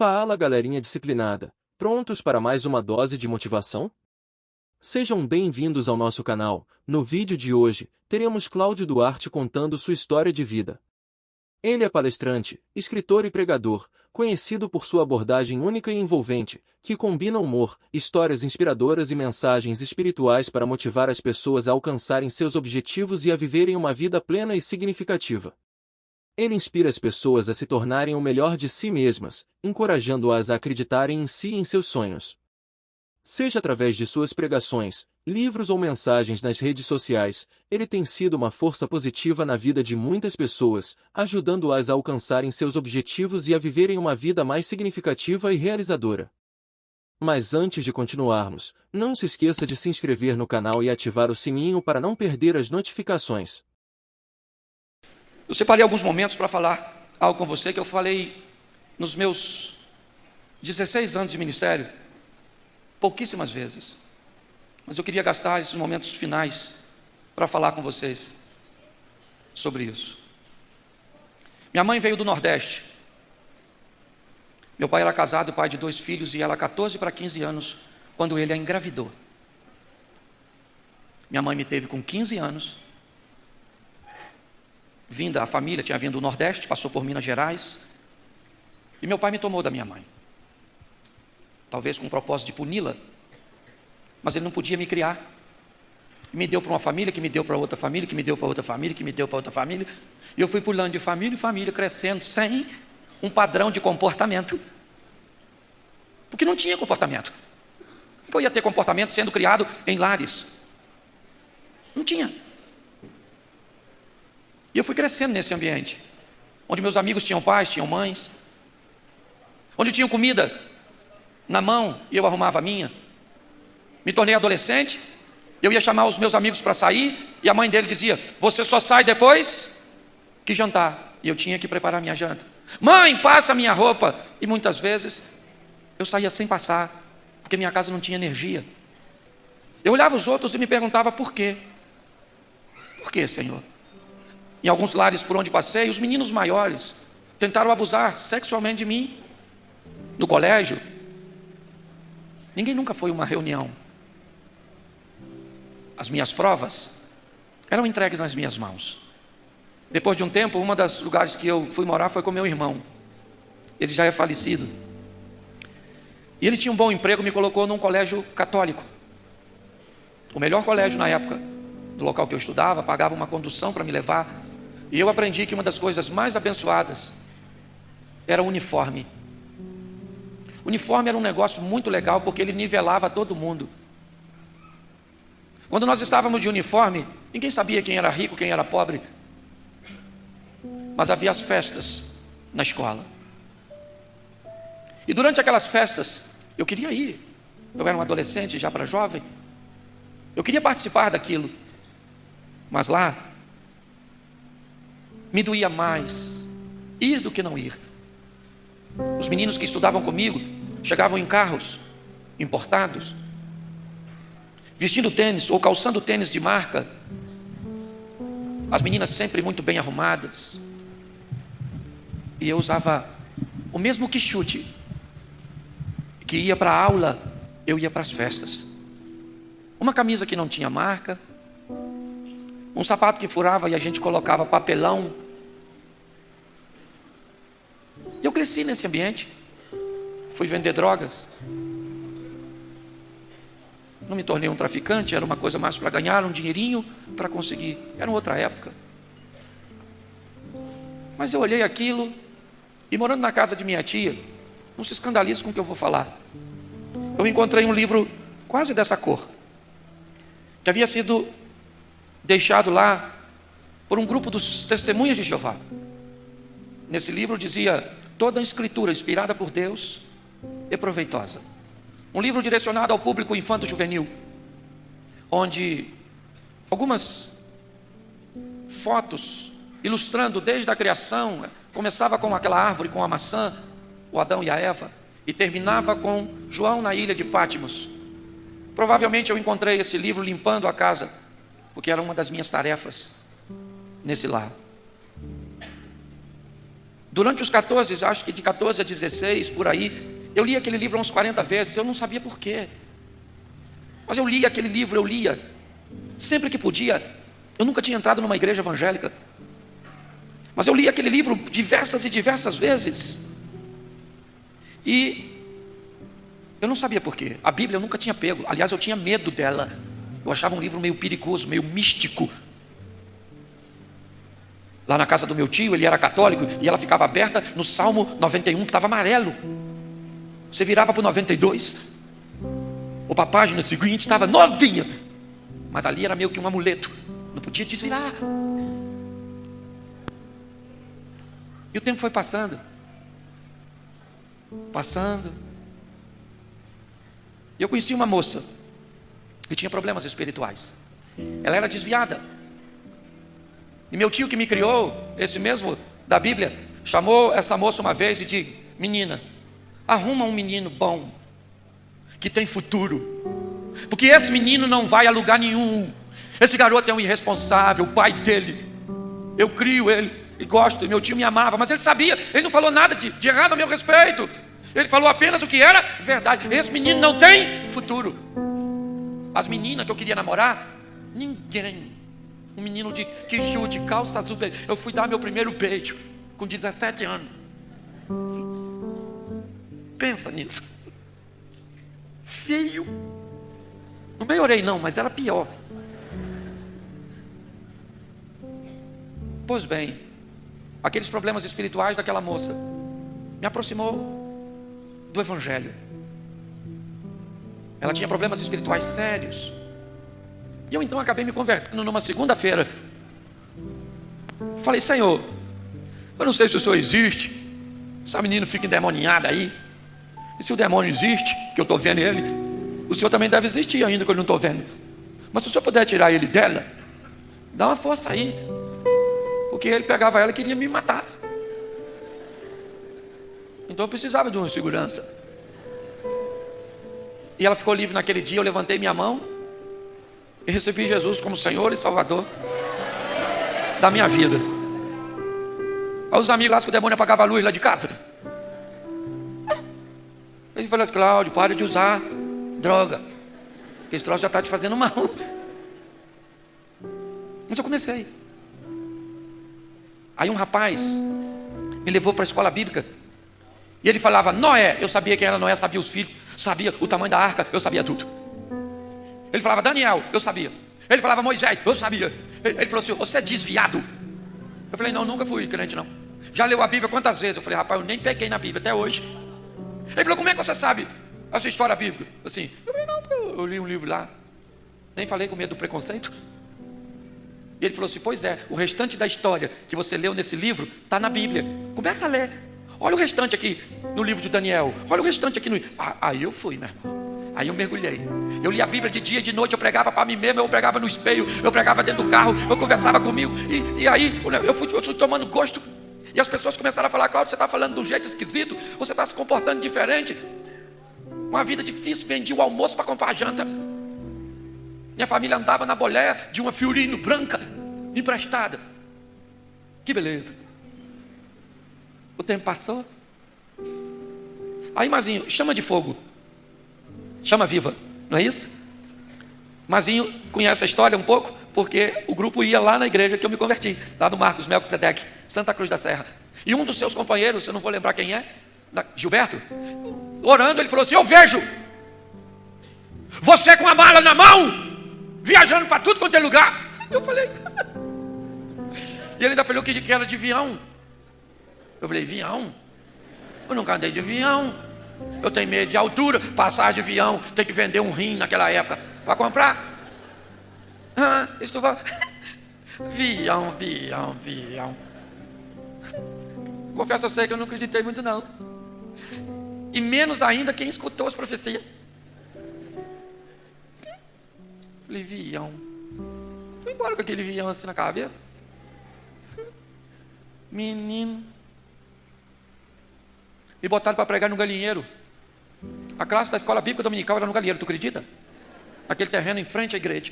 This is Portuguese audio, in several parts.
Fala, galerinha disciplinada. Prontos para mais uma dose de motivação? Sejam bem-vindos ao nosso canal. No vídeo de hoje, teremos Cláudio Duarte contando sua história de vida. Ele é palestrante, escritor e pregador, conhecido por sua abordagem única e envolvente, que combina humor, histórias inspiradoras e mensagens espirituais para motivar as pessoas a alcançarem seus objetivos e a viverem uma vida plena e significativa. Ele inspira as pessoas a se tornarem o melhor de si mesmas, encorajando-as a acreditarem em si e em seus sonhos. Seja através de suas pregações, livros ou mensagens nas redes sociais, ele tem sido uma força positiva na vida de muitas pessoas, ajudando-as a alcançarem seus objetivos e a viverem uma vida mais significativa e realizadora. Mas antes de continuarmos, não se esqueça de se inscrever no canal e ativar o sininho para não perder as notificações. Eu separei alguns momentos para falar algo com você que eu falei nos meus 16 anos de ministério, pouquíssimas vezes. Mas eu queria gastar esses momentos finais para falar com vocês sobre isso. Minha mãe veio do Nordeste. Meu pai era casado, pai de 2 filhos, e ela 14 para 15 anos, quando ele a engravidou. Minha mãe me teve com 15 anos. A família tinha vindo do Nordeste, passou por Minas Gerais, e meu pai me tomou da minha mãe. Talvez com o propósito de puni-la, mas ele não podia me criar. Me deu para uma família, que me deu para outra família, que me deu para outra família, que me deu para outra família, e eu fui pulando de família em família, crescendo sem um padrão de comportamento, porque não tinha comportamento. Como é que eu ia ter comportamento sendo criado em lares? Não tinha. E eu fui crescendo nesse ambiente, onde meus amigos tinham pais, tinham mães, onde tinham comida na mão e eu arrumava a minha. Me tornei adolescente, eu ia chamar os meus amigos para sair, e a mãe dele dizia: você só sai depois que jantar. E eu tinha que preparar minha janta. Mãe, passa minha roupa. E muitas vezes eu saía sem passar, porque minha casa não tinha energia. Eu olhava os outros e me perguntava por quê. Por quê, Senhor? Em alguns lares por onde passei, os meninos maiores tentaram abusar sexualmente de mim. No colégio, ninguém nunca foi a uma reunião. As minhas provas eram entregues nas minhas mãos. Depois de um tempo, um dos lugares que eu fui morar foi com meu irmão. Ele já é falecido. E ele tinha um bom emprego, me colocou num colégio católico. O melhor colégio na época, do local que eu estudava, pagava uma condução para me levar. E eu aprendi que uma das coisas mais abençoadas era o uniforme. O uniforme era um negócio muito legal, porque ele nivelava todo mundo. Quando nós estávamos de uniforme, ninguém sabia quem era rico, quem era pobre. Mas havia as festas na escola. E durante aquelas festas, eu queria ir. Eu era um adolescente, já para jovem. Eu queria participar daquilo. Mas lá, me doía mais ir do que não ir. Os meninos que estudavam comigo chegavam em carros importados, vestindo tênis ou calçando tênis de marca. As meninas sempre muito bem arrumadas. E eu usava o mesmo quichute que ia para a aula, eu ia para as festas. Uma camisa que não tinha marca, um sapato que furava e a gente colocava papelão. Eu cresci nesse ambiente. Fui vender drogas. Não me tornei um traficante, era uma coisa mais para ganhar um dinheirinho, para conseguir. Era uma outra época. Mas eu olhei aquilo, e morando na casa de minha tia, não se escandalize com o que eu vou falar, eu encontrei um livro quase dessa cor, que havia sido deixado lá por um grupo dos testemunhas de Jeová. Nesse livro dizia: toda a escritura inspirada por Deus é proveitosa. Um livro direcionado ao público infanto-juvenil, onde algumas fotos ilustrando desde a criação, começava com aquela árvore com a maçã, o Adão e a Eva, e terminava com João na ilha de Pátimos. Provavelmente eu encontrei esse livro limpando a casa, porque era uma das minhas tarefas nesse lar. Durante os 14, acho que de 14 a 16, por aí, eu li aquele livro uns 40 vezes, eu não sabia por quê. Mas eu lia aquele livro, eu lia, sempre que podia. Eu nunca tinha entrado numa igreja evangélica, mas eu li aquele livro diversas e diversas vezes. E eu não sabia por quê. A Bíblia eu nunca tinha pego, aliás eu tinha medo dela. Eu achava um livro meio perigoso, meio místico. Lá na casa do meu tio, ele era católico, e ela ficava aberta no Salmo 91, que estava amarelo. Você virava para o 92, ou para a página seguinte, estava novinha. Mas ali era meio que um amuleto, não podia desvirar. E o tempo foi passando. E eu conheci uma moça que tinha problemas espirituais. Ela era desviada. E meu tio que me criou, esse mesmo da Bíblia, chamou essa moça uma vez e disse: menina, arruma um menino bom, que tem futuro, porque esse menino não vai a lugar nenhum. Esse garoto é um irresponsável, o pai dele, eu crio ele e gosto, e meu tio me amava, mas ele sabia, ele não falou nada de errado a meu respeito. Ele falou apenas o que era verdade. Esse menino não tem futuro. As meninas que eu queria namorar, ninguém. Um menino que chute, calça azul. Eu fui dar meu primeiro beijo com 17 anos. Pensa nisso. Feio. Não melhorei não, mas era pior. Pois bem, aqueles problemas espirituais daquela moça me aproximou do Evangelho. Ela tinha problemas espirituais sérios. E eu então acabei me convertendo numa segunda-feira. Falei: Senhor, eu não sei se o Senhor existe. Essa menina fica endemoniada aí. E se o demônio existe, que eu estou vendo ele, o Senhor também deve existir ainda que eu não estou vendo. Mas se o Senhor puder tirar ele dela, dá uma força aí. Porque ele pegava ela e queria me matar. Então eu precisava de uma segurança. E ela ficou livre naquele dia. Eu levantei minha mão e recebi Jesus como Senhor e Salvador da minha vida. Aí os amigos lá que o demônio apagava a luz lá de casa. Ele falou assim: Cláudio, para de usar droga, esse troço já está te fazendo mal. Mas eu comecei. Aí um rapaz me levou para a escola bíblica. E ele falava Noé. Eu sabia quem era Noé, sabia os filhos, sabia o tamanho da arca, eu sabia tudo. Ele falava Daniel, eu sabia. Ele falava Moisés, eu sabia. Ele falou assim: você é desviado. Eu falei: não, nunca fui crente não. Já leu a Bíblia quantas vezes? Eu falei: rapaz, eu nem peguei na Bíblia até hoje. Ele falou: como é que você sabe a sua história bíblica? Assim, eu falei: não, porque eu li um livro lá. Nem falei com medo do preconceito. E ele falou assim: pois é, o restante da história que você leu nesse livro está na Bíblia. Começa a ler. Olha o restante aqui no livro de Daniel. Olha o restante aqui no... Aí eu fui, meu irmão. Aí eu mergulhei. Eu li a Bíblia de dia e de noite. Eu pregava para mim mesmo, eu pregava no espelho, eu pregava dentro do carro, eu conversava comigo. E aí eu fui tomando gosto. E as pessoas começaram a falar: Cláudio, você está falando de um jeito esquisito, você está se comportando diferente. Uma vida difícil, vendi o almoço para comprar a janta. Minha família andava na boleia de uma Fiorino branca, emprestada. Que beleza. O tempo passou. Aí Mazinho, chama de fogo, chama viva, não é isso? Mazinho conhece a história um pouco, porque o grupo ia lá na igreja que eu me converti, lá do Marcos Melquisedeque, Santa Cruz da Serra. E um dos seus companheiros, eu não vou lembrar quem é, Gilberto, orando, ele falou assim: eu vejo você com a mala na mão, viajando para tudo quanto é lugar. Eu falei e ele ainda falou que era de avião. Eu falei: avião? Eu nunca andei de avião. Eu tenho medo de altura, passar de avião, tem que vender um rim naquela época para comprar. Isso vai. Avião. Confesso, eu sei que eu não acreditei muito não. E menos ainda quem escutou as profecias. Falei: avião. Fui embora com aquele avião assim na cabeça. Menino. Me botaram para pregar no galinheiro. A classe da escola bíblica dominical era no galinheiro, tu acredita? Aquele terreno em frente à igreja.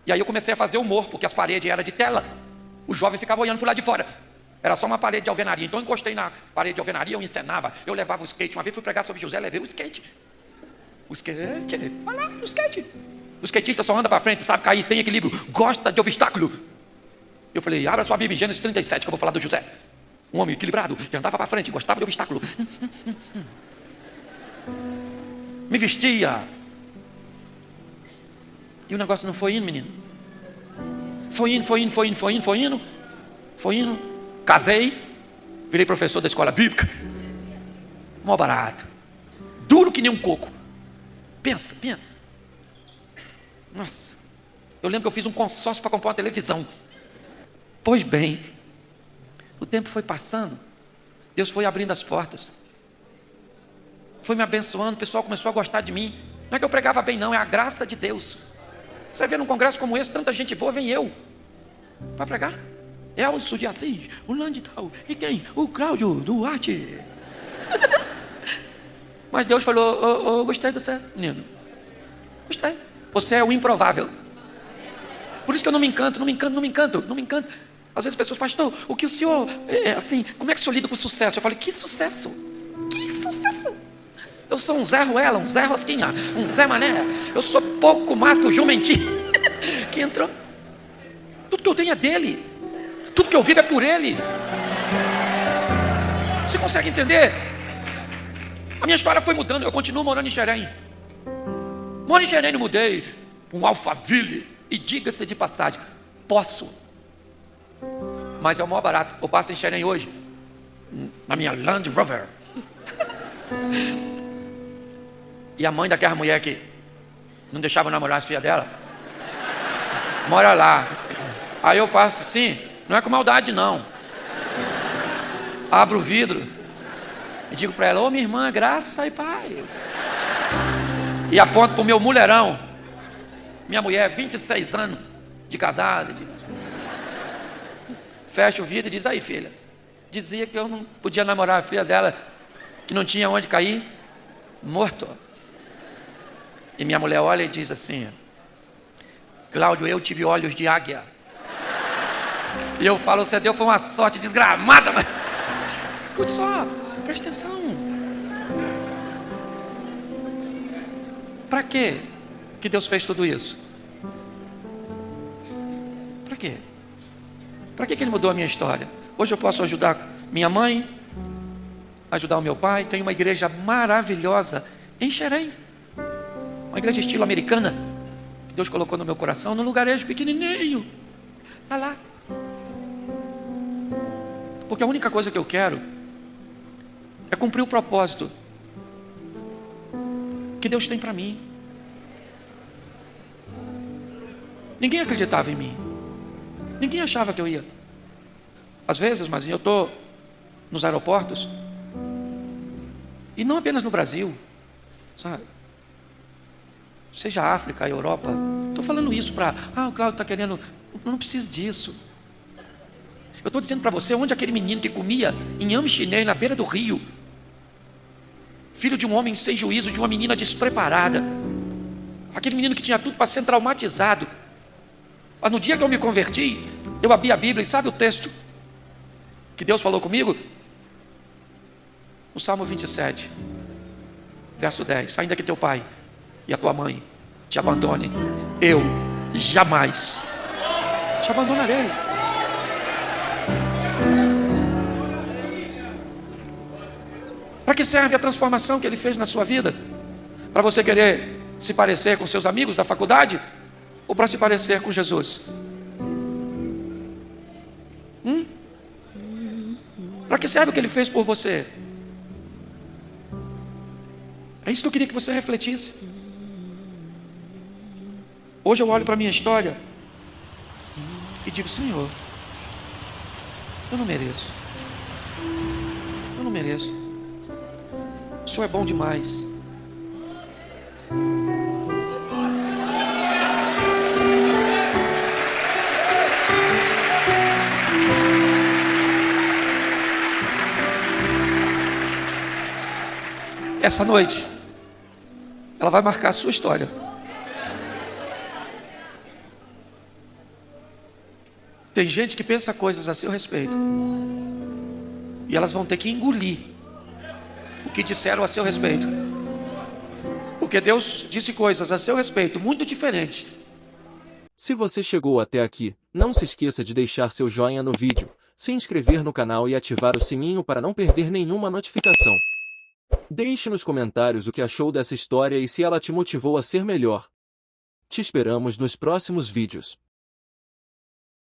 E aí eu comecei a fazer humor, porque as paredes eram de tela. O jovem ficava olhando por lá de fora. Era só uma parede de alvenaria. Então eu encostei na parede de alvenaria, eu encenava, eu levava o skate. Uma vez fui pregar sobre José, levei o skate. O skate, vai lá, o skate. O skatista só anda para frente, sabe cair, tem equilíbrio, gosta de obstáculo. Eu falei, abra sua Bíblia em Gênesis 37, que eu vou falar do José. Um homem equilibrado, que andava para frente, gostava de obstáculo. Me vestia. E o negócio não foi indo, menino. Foi indo. Casei, virei professor da escola bíblica. Mó barato. Duro que nem um coco. Pensa. Nossa, eu lembro que eu fiz um consórcio para comprar uma televisão. Pois bem, o tempo foi passando, Deus foi abrindo as portas, foi me abençoando, o pessoal começou a gostar de mim. Não é que eu pregava bem não, é a graça de Deus. Você vê num congresso como esse, tanta gente boa, vem eu para pregar. Elcio de Assis, o Lande tal, e quem? O Cláudio Duarte. Mas Deus falou, gostei de você, menino. Gostei. Você é o improvável. Por isso que eu não me encanto. Às vezes as pessoas, pastor, o que o senhor, assim, como é que o senhor lida com o sucesso? Eu falei, que sucesso? Eu sou um Zé Ruela, um Zé Rosquinha, um Zé Mané. Eu sou pouco mais que o jumentinho que entrou. Tudo que eu tenho é dele. Tudo que eu vivo é por ele. Você consegue entender? A minha história foi mudando, eu continuo morando em Xerém. Moro em Xerém, não mudei. Um Alphaville. E diga-se de passagem, posso. Mas é o maior barato. Eu passo em Xerém hoje, na minha Land Rover. E a mãe daquela mulher que não deixava eu namorar as filhas dela, mora lá. Aí eu passo assim, não é com maldade não. Abro o vidro e digo para ela, ô minha irmã, graça e paz. E aponto para o meu mulherão. Minha mulher, 26 anos de casada. Fecha o vidro e diz, aí filha, dizia que eu não podia namorar a filha dela, que não tinha onde cair, morto. E minha mulher olha e diz assim, Cláudio, eu tive olhos de águia. E eu falo, você deu foi uma sorte desgramada. Mas... Escute só, preste atenção. Para quê que Deus fez tudo isso? Para quê? Para que Ele mudou a minha história? Hoje eu posso ajudar minha mãe, ajudar o meu pai. Tem uma igreja maravilhosa em Xerém, uma igreja estilo americana, que Deus colocou no meu coração, num lugarejo pequenininho. Está lá. Porque a única coisa que eu quero é cumprir o propósito que Deus tem para mim. Ninguém acreditava em mim. Ninguém achava que eu ia. Às vezes, mas eu estou nos aeroportos, e não apenas no Brasil, sabe? Seja a África, a Europa. Estou falando isso para, o Cláudio está querendo, não precisa disso. Eu estou dizendo para você, onde aquele menino que comia inhame chinês na beira do rio, filho de um homem sem juízo, de uma menina despreparada, aquele menino que tinha tudo para ser traumatizado. Mas no dia que eu me converti, eu abri a Bíblia e sabe o texto que Deus falou comigo? O Salmo 27, verso 10. Ainda que teu pai e a tua mãe te abandonem, eu jamais te abandonarei. Para que serve a transformação que Ele fez na sua vida? Para você querer se parecer com seus amigos da faculdade? Ou para se parecer com Jesus? Para que serve o que Ele fez por você? É isso que eu queria que você refletisse. Hoje eu olho para a minha história e digo, Senhor, eu não mereço. Eu não mereço. O Senhor é bom demais. Essa noite, ela vai marcar a sua história. Tem gente que pensa coisas a seu respeito E elas vão ter que engolir o que disseram a seu respeito. Porque Deus disse coisas a seu respeito muito diferentes. Se você chegou até aqui, não se esqueça de deixar seu joinha no vídeo, se inscrever no canal e ativar o sininho para não perder nenhuma notificação. Deixe nos comentários o que achou dessa história e se ela te motivou a ser melhor. Te esperamos nos próximos vídeos.